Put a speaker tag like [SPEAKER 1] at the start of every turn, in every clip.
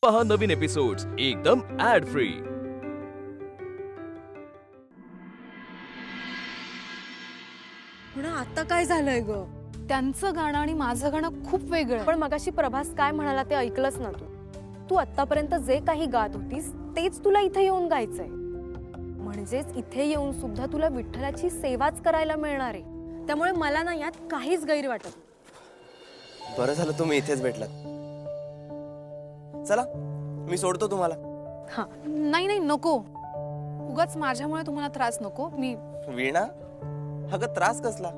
[SPEAKER 1] पहा नवीन एपिसोड्स एकदम add free.
[SPEAKER 2] पण आता काय झालंय ग?
[SPEAKER 3] त्यांचं गाणं आणि माझं गाणं खूप वेगळं.
[SPEAKER 2] पण मगाशी प्रभास काय म्हणाला ते ऐकलंच ना तू? तू आतापर्यंत जे काही गात होतीस तेच तुला इथे येऊन गायचंय. म्हणजेच इथे येऊन सुद्धा तुला विठ्ठलाची सेवाच करायला मिळणार आहे. त्यामुळे मला ना यात काहीच गैर वाटत.
[SPEAKER 4] बरं झालं तुम्ही इथेच भेटलात. चला मी सोडतो तुम्हाला.
[SPEAKER 3] हा नाही नाही नको, उगाच माझ्यामुळे तुम्हाला त्रास नको. मी
[SPEAKER 4] वीणा, अगं त्रास कसला?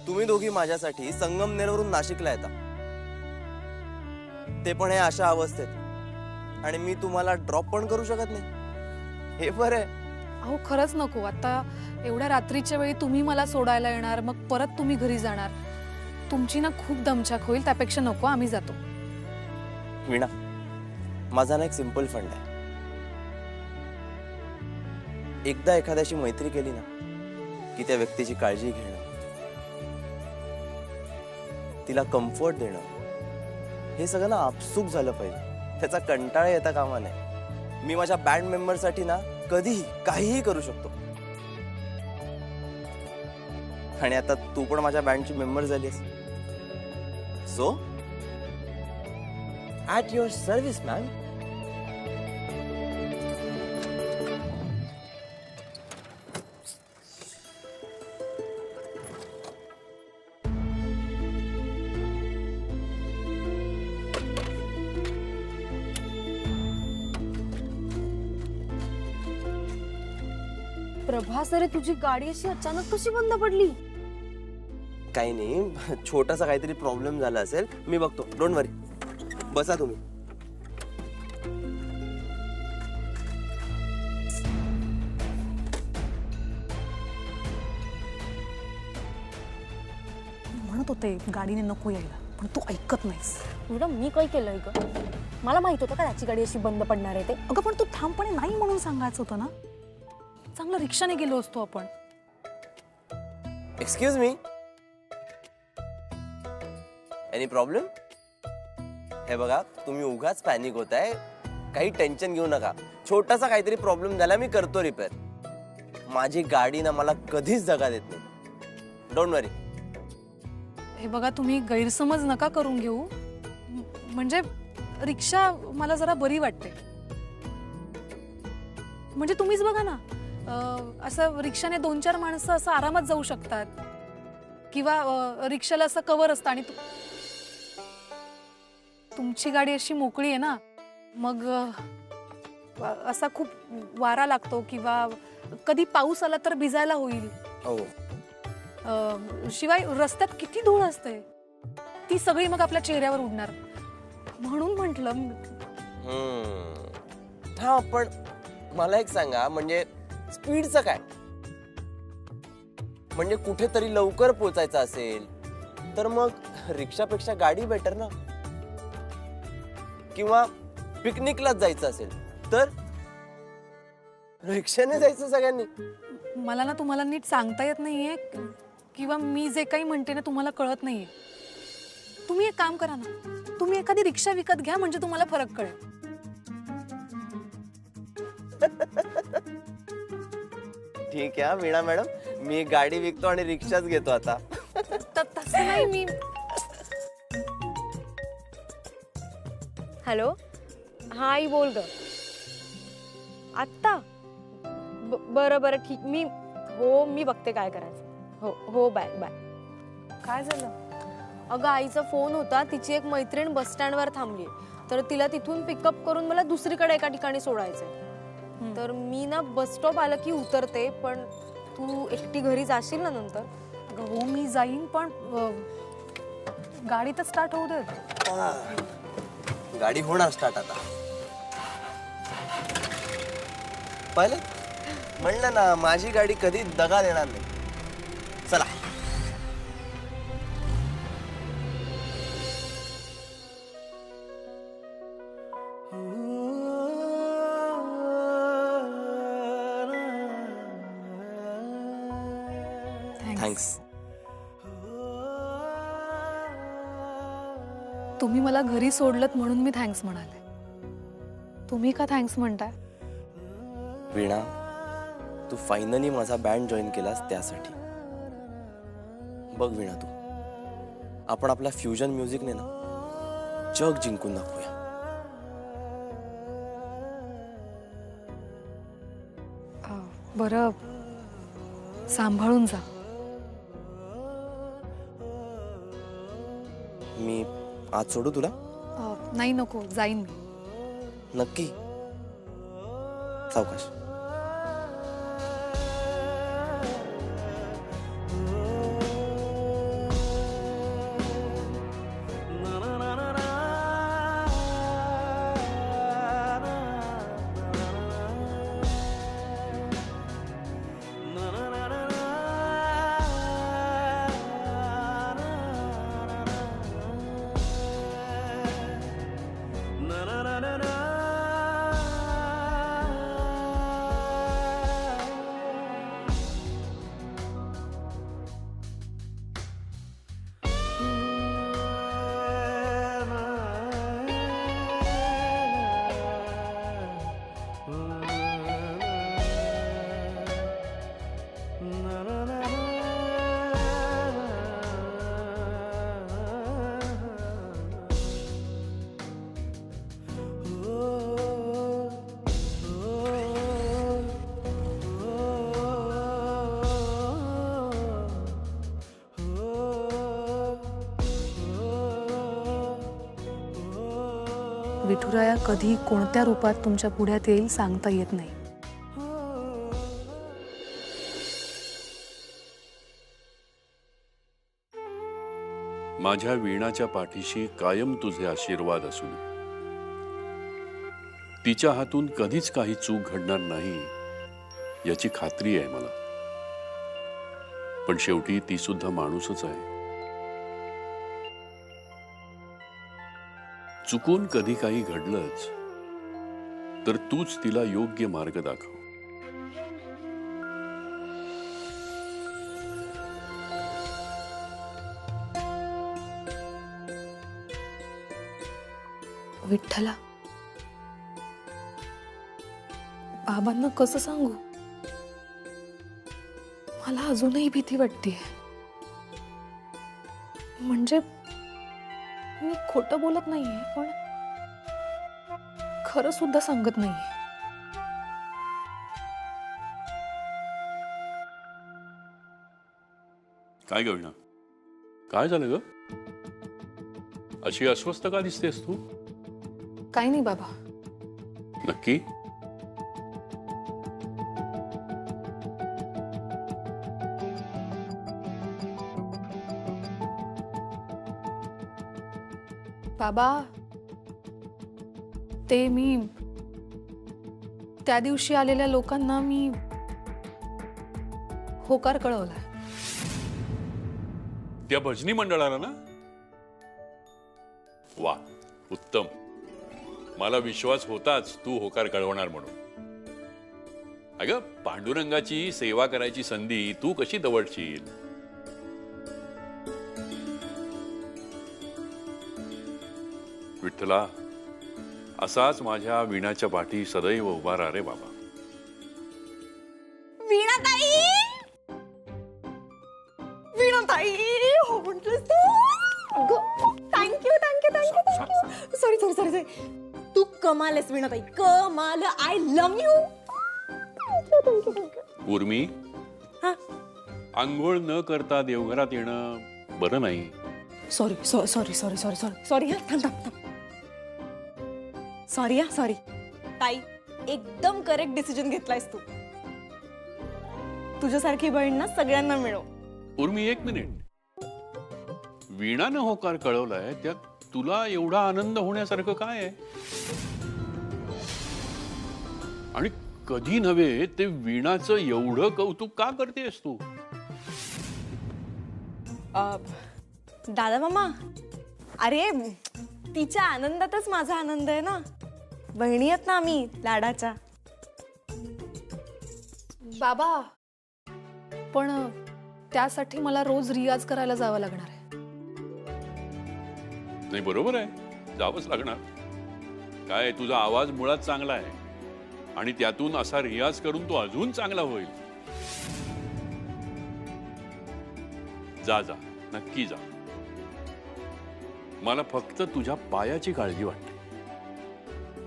[SPEAKER 4] तुम्ही दोघी माझ्यासाठी संगमनेरवरून नाशिकला येता, ते पण हे अशा अवस्थेत, आणि मी तुम्हाला ड्रॉप पण करू शकत नाही. हे बरं आहे.
[SPEAKER 3] अहो खरंच नको. आता एवढ्या रात्रीच्या वेळी तुम्ही मला सोडायला येणार, मग परत तुम्ही घरी जाणार. तुमची ना खूप दमछाक होईल. त्यापेक्षा नको, आम्ही जातो.
[SPEAKER 4] वीणा, माझा ना एक सिंपल फंड आहे. एकदा एखाद्याशी मैत्री केली ना की त्या व्यक्तीची काळजी घेणं, तिला कम्फर्ट देणं, हे सगळं ना आपसूक झालं पाहिजे. त्याचा कंटाळा येता कामा नये. मी माझ्या बँड मेंबरसाठी ना कधीही काहीही करू शकतो. आणि आता तू पण माझ्या बँडची मेंबर झालीस. So at your service ma'am.
[SPEAKER 2] Prabhas, अरे तुझी गाडी अशी अचानक कशी बंद पडली?
[SPEAKER 4] काही नाही, छोटासा काहीतरी प्रॉब्लेम झाला असेल, मी बघतो. डोंट वरी, बसा तुम्ही.
[SPEAKER 3] म्हणत होते गाडीने नको यायला, पण तू ऐकत नाहीस.
[SPEAKER 2] मॅडम, मी काय केलंय ग? मला माहित होतं का त्याची गाडी अशी बंद पडणार आहे ते?
[SPEAKER 3] अगं पण तू ठामपणे नाही म्हणून सांगायचं होतं ना. चांगलं रिक्षाने गेलो असतो आपण.
[SPEAKER 4] Excuse me, any problem? हे बघा, तुम्ही उगाच पॅनिक होताय. काही टेन्शन घेऊ नका. छोटासा काहीतरी प्रॉब्लेम झाला, मी करतो रिपेअर. माझी गाडी ना मला कधीच जगा देत नाही. डोंट वरी.
[SPEAKER 3] हे बघा, तुम्ही गैरसमज नका करून घेऊ. म्हणजे रिक्षा मला जरा बरी वाटते. म्हणजे तुम्हीच बघा ना, असं रिक्षाने 2-4 माणसं असं आरामात जाऊ शकतात, किंवा रिक्षाला असं कव्हर असतं. आणि तुमची गाडी अशी मोकळी आहे ना, मग असा खूप वारा लागतो, किंवा कधी पाऊस आला तर भिजायला होईल.
[SPEAKER 4] हो.
[SPEAKER 3] शिवाय रस्त्यात किती धूळ असते, ती सगळी मग आपल्या चेहऱ्यावर उडणार. म्हणून म्हटलं.
[SPEAKER 4] हा, पण मला एक सांगा, म्हणजे स्पीडचं काय? म्हणजे कुठेतरी लवकर पोचायचं असेल तर मग रिक्षापेक्षा गाडी बेटर ना. किंवा पिकनिकलाच जायचं असेल तर रिक्षाने जायचं सगळ्यांनी.
[SPEAKER 3] मला ना तुम्हाला नीट सांगता येत नाहीये, किंवा मी जे काही म्हणते ना तुम्हाला कळत नाहीये. तुम्ही एक काम करा ना, तुम्ही एखादी रिक्षा विकत घ्या, म्हणजे तुम्हाला फरक कळेल.
[SPEAKER 4] ठीक आहे वीणा मॅडम, मी गाडी विकतो आणि रिक्षाच घेतो आता.
[SPEAKER 3] तसं नाही. मी
[SPEAKER 2] हॅलो, हा आई बोल ग. आत्ता? बरं बरं ठीक. मी बघते काय करायचं. हो हो, बाय बाय.
[SPEAKER 3] काय झालं?
[SPEAKER 2] अगं, आईचा फोन होता. तिची एक मैत्रीण बस स्टँडवर थांबली, तर तिला तिथून पिकअप करून मला दुसरीकडे एका ठिकाणी सोडायचंय. तर मी ना बस स्टॉप आलं की उतरते, पण तू एकटी घरी जाशील ना नंतर?
[SPEAKER 3] हो मी जाईन, पण गाडी तर स्टार्ट होऊ देत.
[SPEAKER 4] गाडी होणार स्टार्ट आता. पाहिलं, म्हणलं ना, माझी गाडी कधी दगा देणार नाही. चला. थँक्स.
[SPEAKER 3] तुम्ही मला घरी सोडलत म्हणून मी थँक्स म्हणाले. तुम्ही का थँक्स म्हणताय?
[SPEAKER 4] वीणा, तू फायनली माझा बँड जॉईन केलास त्यासाठी. बघ वीणा, तू आपण आपल्या फ्युजन म्युझिकने ना जग जिंकून दाखवूया.
[SPEAKER 3] बरं, सांभाळून जा.
[SPEAKER 4] मी आज सोडू तुला?
[SPEAKER 3] नाही, नको, जाईन मी.
[SPEAKER 4] नक्की? सावकाश.
[SPEAKER 3] विठुराया कधी कोणत्या रूपात तुमच्या पुढ्यात येईल सांगता येत नाही.
[SPEAKER 5] माझ्या वीणाच्या पाठीशी कायम तुझे आशीर्वाद असू दे. तिच्या हातून कधीच काही चूक घडणार नाही याची खात्री आहे मला. पण शेवटी ती सुद्धा माणूसच आहे. चुकून कधी काही घडलंच तर तूच तिला योग्य मार्ग दाखव.
[SPEAKER 3] विठ्ठला, बाबांना कसं सांगू? मला अजूनही भीती वाटतेय. म्हणजे मी खोटं बोलत नाहीये, पण खरं सुद्धा सांगत नाहीये.
[SPEAKER 5] काय ग वीणा, काय झालं ग? अशी अस्वस्थ का दिसतेस तू?
[SPEAKER 3] काही नाही बाबा.
[SPEAKER 5] नक्की?
[SPEAKER 3] बाबा, ते मी त्या दिवशी आलेल्या लोकांना मी होकार कळवलाय.
[SPEAKER 5] त्या भजनी मंडळाला ना? वा, उत्तम. मला विश्वास होताच तू होकार कळवणार म्हणून. अगं, पांडुरंगाची सेवा करायची संधी तू कशी दवडशील? विठ्ठला, असाच माझ्या वीणाच्या पाठी सदैव उभा राहा रे बाबा.
[SPEAKER 2] वीणाताई, वीणाताई, हो म्हटलंस तू. Thank you thank you thank you thank you. Sorry sorry sorry sorry. तू कमाल आहेस वीणाताई, कमाल. I love you.
[SPEAKER 5] उर्मी,
[SPEAKER 2] हा,
[SPEAKER 5] आंघोळ न करता देवघरात येणं बरं नाही.
[SPEAKER 2] Sorry sorry sorry sorry sorry sorry sorry. हा, थांब थांब थांब. सॉरी हा, सॉरी. ताई, एकदम करेक्ट डिसिजन घेतलायस तू. तुझ्यासारखी बहीण ना सगळ्यांना मिळव.
[SPEAKER 5] उर्मी, एक मिनिट. वीणानं होकार कळवलाय त्यात तुला एवढा आनंद होण्यासारखं काय आहे? आणि कधी नव्हे ते वीणाचं एवढं कौतुक का करतेस तू?
[SPEAKER 2] दादा मामा, अरे तिच्या आनंदातच माझा आनंद आहे ना. बहिणी आहेत ना आम्ही लाडाच्या.
[SPEAKER 3] बाबा, पण त्यासाठी मला रोज रियाज करायला जावं लागणार आहे.
[SPEAKER 5] नाही, बरोबर आहे, जावंच लागणार. काय तुझा आवाज मुळात चांगला आहे आणि त्यातून असा रियाज करून तो अजून चांगला होईल. जा जा, नक्की जा. मला फक्त तुझ्या पायाची काळजी वाटते.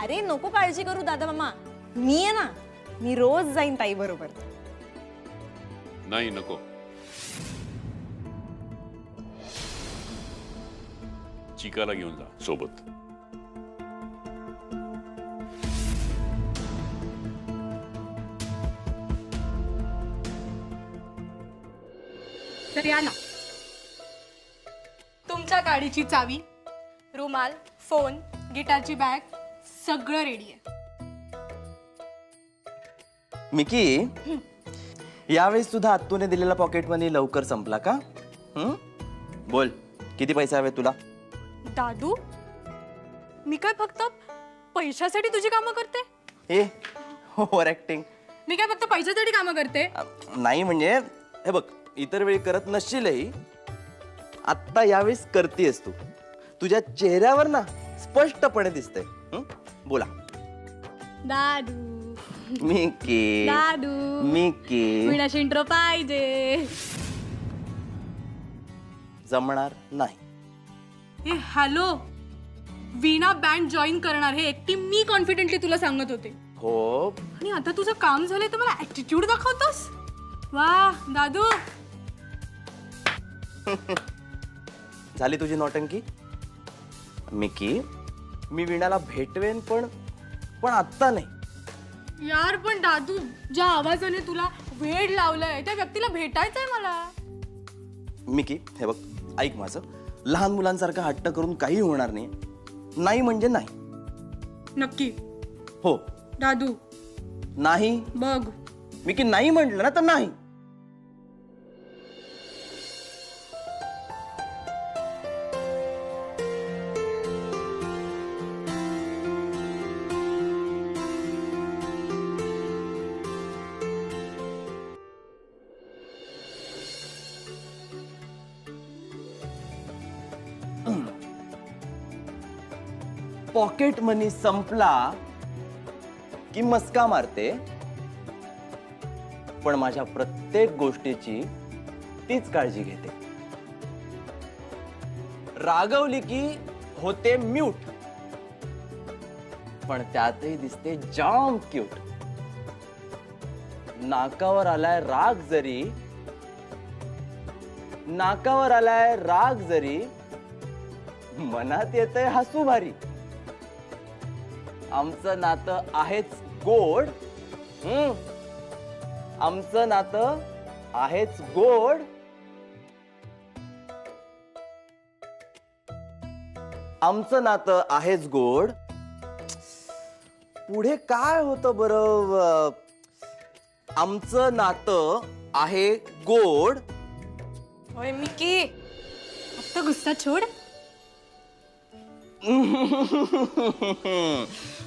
[SPEAKER 2] अरे नको काळजी करू दादा मामा, मी आहे ना, मी रोज जाईन ताई बरोबर.
[SPEAKER 5] नाही नको. चिकाला घेऊन जा सोबत.
[SPEAKER 3] तर या ना, तुमच्या गाडीची चावी, रुमाल, फोन, गिटारची बॅग सगळं रेडी आहे.
[SPEAKER 4] मिकी, यावेळेस सुद्धा आत्तूने दिलेला पॉकेट मनी लवकर संपला का? बोल, किती पैसे हवे तुला?
[SPEAKER 3] दादू, मी काय फक्त पैशासाठी तुझी कामं करते?
[SPEAKER 4] ए, ओव्हर ऍक्टिंग.
[SPEAKER 3] मी काय फक्त पैशासाठी कामं करते?
[SPEAKER 4] नाही म्हणजे हे बघ, इतर वेळी करत नसशीलही, आत्ता यावेळेस करतेस तू. तुझ्या चेहऱ्यावर ना स्पष्टपणे दिसतंय. बोला.
[SPEAKER 3] दादू,
[SPEAKER 4] मिकी,
[SPEAKER 3] दादू,
[SPEAKER 4] मिकी,
[SPEAKER 3] विनाशी इंट्रो पाहिजे.
[SPEAKER 4] जमणार नाही.
[SPEAKER 3] हे हॅलो, वीणा बँड जॉईन करणार हे एकटी मी कॉन्फिडेंटली तुला सांगत होते.
[SPEAKER 4] हो,
[SPEAKER 3] आणि आता तुझं काम झालंय तर मला ऍटिट्यूड दाखवतोस? वा दादू.
[SPEAKER 4] झाली तुझी नौटंकी. मिकी, मी वीणाला भेटवेन, पण आत्ता नाही.
[SPEAKER 3] यार पण दादू, ज्या आवाजाने तुला वेड लावलंय त्या व्यक्तीला भेटायचंय मला.
[SPEAKER 4] मिकी, हे बघ, ऐक माझं. लहान मुलांसारखा हट्ट करून काही होणार नाही. नाही म्हणजे नाही.
[SPEAKER 3] नक्की?
[SPEAKER 4] हो.
[SPEAKER 3] दादू
[SPEAKER 4] नाही.
[SPEAKER 3] बघ,
[SPEAKER 4] मिकी, नाही म्हटलं ना तर नाही. पॉकेट मनी संपला की मस्का मारते, पण माझ्या प्रत्येक गोष्टीची तीच काळजी घेते. रागवली की होते म्यूट, पण त्यातही दिसते जाम क्यूट. नाकावर आलाय राग जरी मनात येतंय हसू भारी. आमचं नातं आहेच गोड. आमचं नातं आहेच गोड. आमचं नातं आहेच गोड. पुढे काय होतं बरं? आमचं नातं आहे गोड.
[SPEAKER 3] ओए मिकी, फक्त गुस्सा छोड.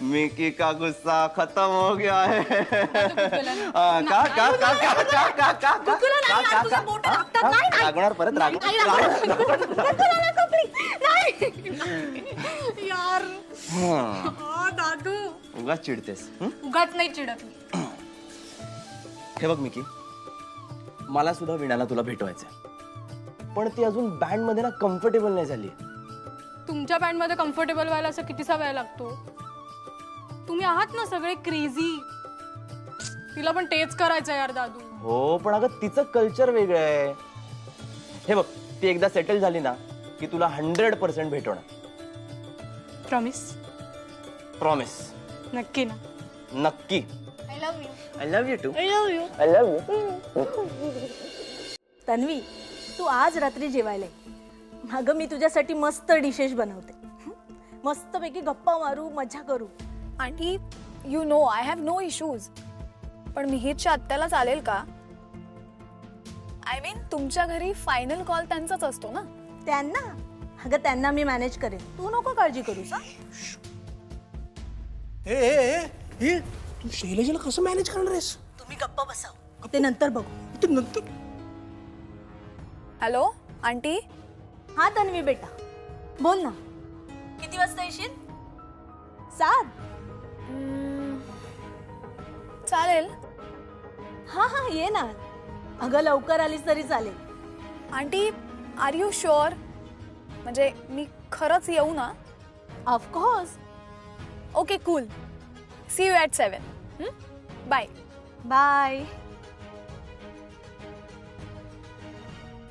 [SPEAKER 4] मिकी का गुस्सा खत्म हो गया है. का रागणार परत
[SPEAKER 3] यार दादू,
[SPEAKER 4] उगाच चिडतेस.
[SPEAKER 3] उगाच नाही चिडत.
[SPEAKER 4] हे बघ मिकी, मला सुद्धा वीणाला तुला भेटवायचंय, पण ती अजून बँड मध्ये ना कम्फर्टेबल नाही झाली.
[SPEAKER 3] तुमच्या बँड मध्ये कम्फर्टेबल व्हायला असं कितीसा वेळ लागतो? तुम्ही आहात ना सगळे क्रेझी. तिला पण तेच करायचं यार दादू.
[SPEAKER 4] हो, पण अगं तिचं कल्चर वेगळं आहे. हे बघ, ती एकदा सेटल झाली ना की तुला 100% भेटवणार.
[SPEAKER 3] प्रॉमिस?
[SPEAKER 4] प्रॉमिस.
[SPEAKER 3] नक्की ना?
[SPEAKER 4] नक्की.
[SPEAKER 3] I love you.
[SPEAKER 4] I love you too.
[SPEAKER 3] I love you.
[SPEAKER 4] I love you.
[SPEAKER 6] Tanvi, तू आज रात्री जेवायला ये. अगं मी तुझ्यासाठी मस्त डिशेस बनवते. मस्तपैकी गप्पा मारू, मजा करू.
[SPEAKER 2] आणि you know I have no issues. पण मिहीरच्या आत्याला चालेल का? आय मीन तुमच्या घरी फायनल कॉल त्यांचाच असतो ना.
[SPEAKER 6] त्यांना? अगं त्यांना मी मॅनेज करेन, तू नको काळजी करूस.
[SPEAKER 7] तू शैलजेला कसं मॅनेज करणार आहेस?
[SPEAKER 6] तुम्ही गप्पा बसाव, ते नंतर बघू.
[SPEAKER 7] नंतर
[SPEAKER 2] हॅलो आंटी.
[SPEAKER 6] हा तन्वी बेटा, बोल ना. किती वाजता येशील? सात.
[SPEAKER 3] चालेल.
[SPEAKER 6] हा हा ये ना. अगं लवकर आलीस तरी चालेल.
[SPEAKER 3] Aunty are you sure? म्हणजे मी खरंच येऊ ना?
[SPEAKER 6] Of course.
[SPEAKER 3] Okay cool. See you at 7. Bye.
[SPEAKER 6] Bye.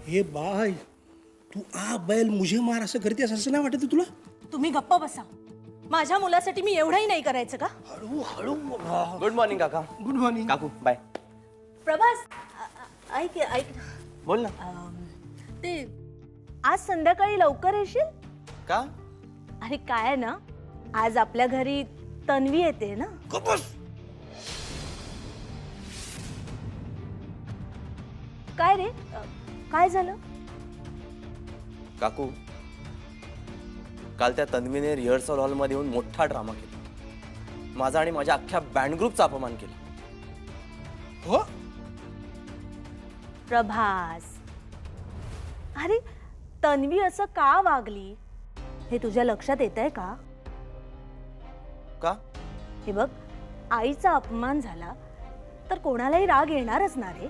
[SPEAKER 7] Hey bye, तू आ बैल मुझे मार असं करतेस असं नाही वाटत तुला?
[SPEAKER 6] तुम्ही गप्प बसा. माझ्या मुलासाठी मी एवढंही नाही करायचं का?
[SPEAKER 7] हळू हळू.
[SPEAKER 4] गुड मॉर्निंग काका.
[SPEAKER 7] Good morning.
[SPEAKER 4] काकू बाय.
[SPEAKER 6] प्रभास ऐक ऐक.
[SPEAKER 4] बोल ना.
[SPEAKER 6] ते आज संध्याकाळी लवकर येशील?
[SPEAKER 4] का?
[SPEAKER 6] अरे काय आहे ना, आज आपल्या घरी तन्वी येते ना. काय रे, काय झालं?
[SPEAKER 4] काकू, काल त्या तन्वीने रिहर्सल हॉलमध्ये येऊन मोठा ड्रामा केला. माझा आणि माझ्या अख्ख्या बँड ग्रुपचा अपमान केला.
[SPEAKER 7] हो
[SPEAKER 6] प्रभास, अरे तन्वी असं का वागली हे तुझ्या लक्षात येतंय का?
[SPEAKER 4] का?
[SPEAKER 6] हे बघ, आईचा अपमान झाला तर कोणालाही राग येणारच ना रे.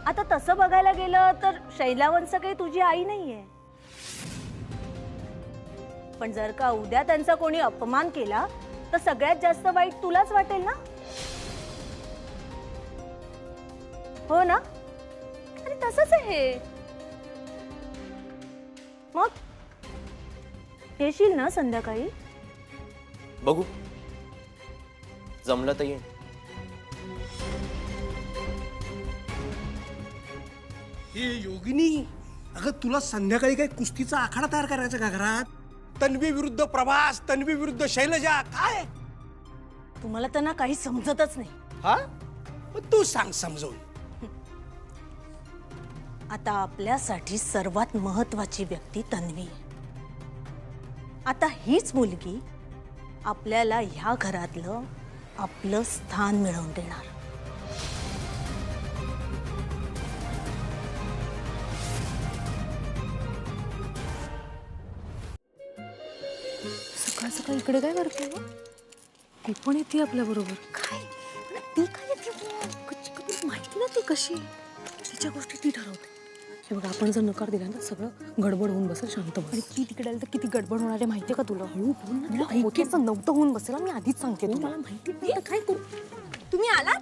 [SPEAKER 6] आता तसं बघायला गेलं तर शैलावंश काही तुझी आई नाहीये. पण जर का उद्या त्यांचा कोणी अपमान केला तर सगळ्यात जास्त वाईट तुलाच वाटेल ना. हो ना? अरे तसंच आहे हे. मग येशील ना संध्याकाळी?
[SPEAKER 4] बघू, जमलं तर येईन.
[SPEAKER 7] हे योगिनी, अगं तुला संध्याकाळी काय कुस्तीचा आखाडा तयार करायचा का घरात? तन्वी विरुद्ध प्रभास, तन्वी विरुद्ध शैलजा, काय?
[SPEAKER 6] तुम्हाला त्यांना काही समजतच नाही.
[SPEAKER 7] हा, मग तू सांग समजवून.
[SPEAKER 6] आता आपल्यासाठी सर्वात महत्वाची व्यक्ती तन्वी. आता हीच मुलगी आपल्याला ह्या घरातलं आपलं स्थान मिळवून देणार.
[SPEAKER 2] सकाळ सकाळ इकडे काय करते?
[SPEAKER 3] ती पण येते आपल्या बरोबर.
[SPEAKER 2] काय ती काय येते? माहिती ना ती कशी आहे. तिच्या गोष्टी ती ठरवते. हे बघा, आपण जर नकार दिला ना सगळं गडबड होऊन बसेल. शांत बस. आणि ती तिकडे आली तर किती गडबड होणार आहे माहितीये का तुला? हळू बोल ना. ऐकायचं नव्हतं होऊन बसेल. मी आधीच सांगते तुम्हाला. माहिती नाही काय करू.
[SPEAKER 3] तुम्ही आलात?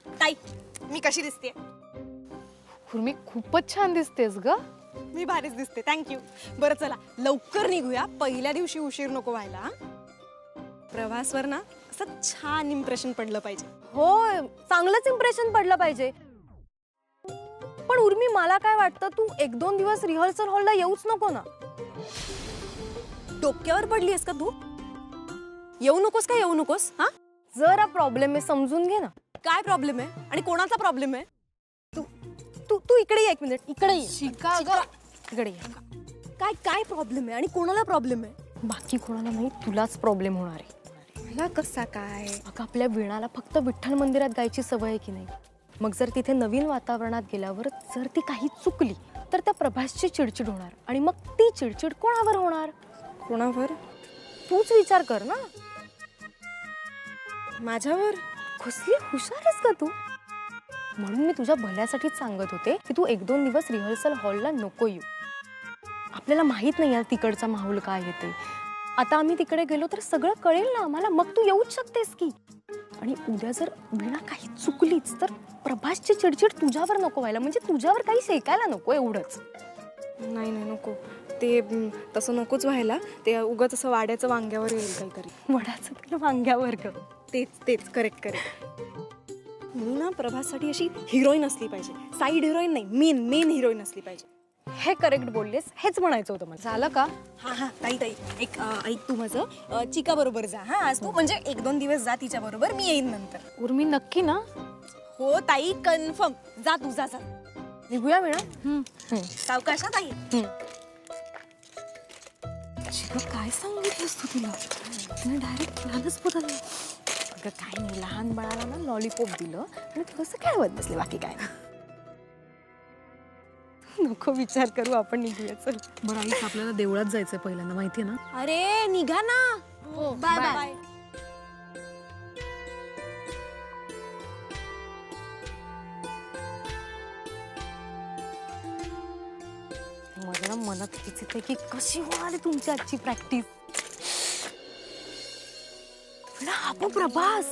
[SPEAKER 3] ताई, मी कशी दिसते?
[SPEAKER 2] मी खूपच छान दिसतेस ग.
[SPEAKER 3] मी भारीच दिसते. थँक्यू. बरं चला लवकर निघूया. पहिल्या दिवशी उशीर नको व्हायला. प्रवासवर ना असं छान इम्प्रेशन पडलं पाहिजे.
[SPEAKER 2] होय, चांगलंच इम्प्रेशन पडलं पाहिजे. पण उर्मी, मला काय वाटतं, तू 1-2 दिवस रिहर्सल हॉलला येऊच नको ना.
[SPEAKER 3] डोक्यावर पडलीस का तू? येऊ नकोस का येऊ नकोस? हा,
[SPEAKER 2] जरा प्रॉब्लेम आहे, समजून घे ना.
[SPEAKER 3] काय प्रॉब्लेम आहे आणि कोणाचा प्रॉब्लेम आहे?
[SPEAKER 2] तू इकडे ये 1 मिनिट. इकडे ये.
[SPEAKER 3] शिका
[SPEAKER 2] इकडे ये.
[SPEAKER 3] काय प्रॉब्लेम आहे आणि कोणाला प्रॉब्लेम आहे?
[SPEAKER 2] बाकी कोणाला नाही, तुलाच प्रॉब्लेम होणार आहे.
[SPEAKER 3] मला कसा काय?
[SPEAKER 2] अगं, आपल्या वीणाला फक्त विठ्ठल मंदिरात गायची सवय आहे की नाही. मग जर तिथे नवीन वातावरणात गेल्यावर जर ती काही चुकली तर त्या प्रभासची चिडचिड होणार. आणि मग ती चिडचिड कोणावर होणार?
[SPEAKER 3] कोणावर?
[SPEAKER 2] तूच विचार कर ना.
[SPEAKER 3] माझ्यावर?
[SPEAKER 2] कसली हुशार आहेस का तू. म्हणून मी तुझ्या भल्यासाठीच सांगत होते की तू 1-2 दिवस रिहर्सल हॉलला नको येऊ. आपल्याला माहित नाही यार तिकडचा माहोल काय येते. आता आम्ही तिकडे गेलो तर सगळं कळेल ना आम्हाला. मग तू येऊच शकतेस की. आणि उद्या जर वीणा काही चुकलीच तर प्रभासची चिडचिड तुझ्यावर नको व्हायला. म्हणजे तुझ्यावर काही शेकायला नको, एवढंच.
[SPEAKER 3] नाही नको. ते तसं नकोच व्हायला. ते उगाच असं वाड्याचं वांग्यावर येईल काहीतरी.
[SPEAKER 2] वडाचं तुला वांग्यावर ग.
[SPEAKER 3] तेच करेक्ट. म्हणून ना प्रभाससाठी अशी हिरोईन असली पाहिजे. साईड हिरोईन नाही, मेन हिरोईन असली पाहिजे.
[SPEAKER 2] हे करेक्ट बोललेस. हेच म्हणायचं होतं मला. झालं का?
[SPEAKER 3] हा ताई एक ऐक तू माझं. चिका बरोबर जा. हा, आज तू म्हणजे 1-2 दिवस जा तिच्या बरोबर. मी येईन नंतर.
[SPEAKER 2] उर्मी, नक्की ना?
[SPEAKER 3] हो ताई, कन्फर्म. जा तू जा.
[SPEAKER 2] निघूया वीणा.
[SPEAKER 3] सावकाश ताई.
[SPEAKER 2] काय सांगितलंस तू तिला? तिने डायरेक्ट प्लॅनच बदलला. अगं काय नाही, लहान बाळाला ना लॉलीपॉप दिलं आणि थोडंसं खेळवत बसले, बाकी काय नाही. नको विचार करू, आपण निघूया. चल.
[SPEAKER 3] बरं, आपल्याला देवळात जायचंय पहिल्यांदा, माहितीये ना?
[SPEAKER 6] अरे निघा ना.
[SPEAKER 3] हो
[SPEAKER 6] बाय बाय.
[SPEAKER 2] माझ्या ना मनात हेच येते की कशी होणार तुमची आजची प्रॅक्टिस. हा प्रभास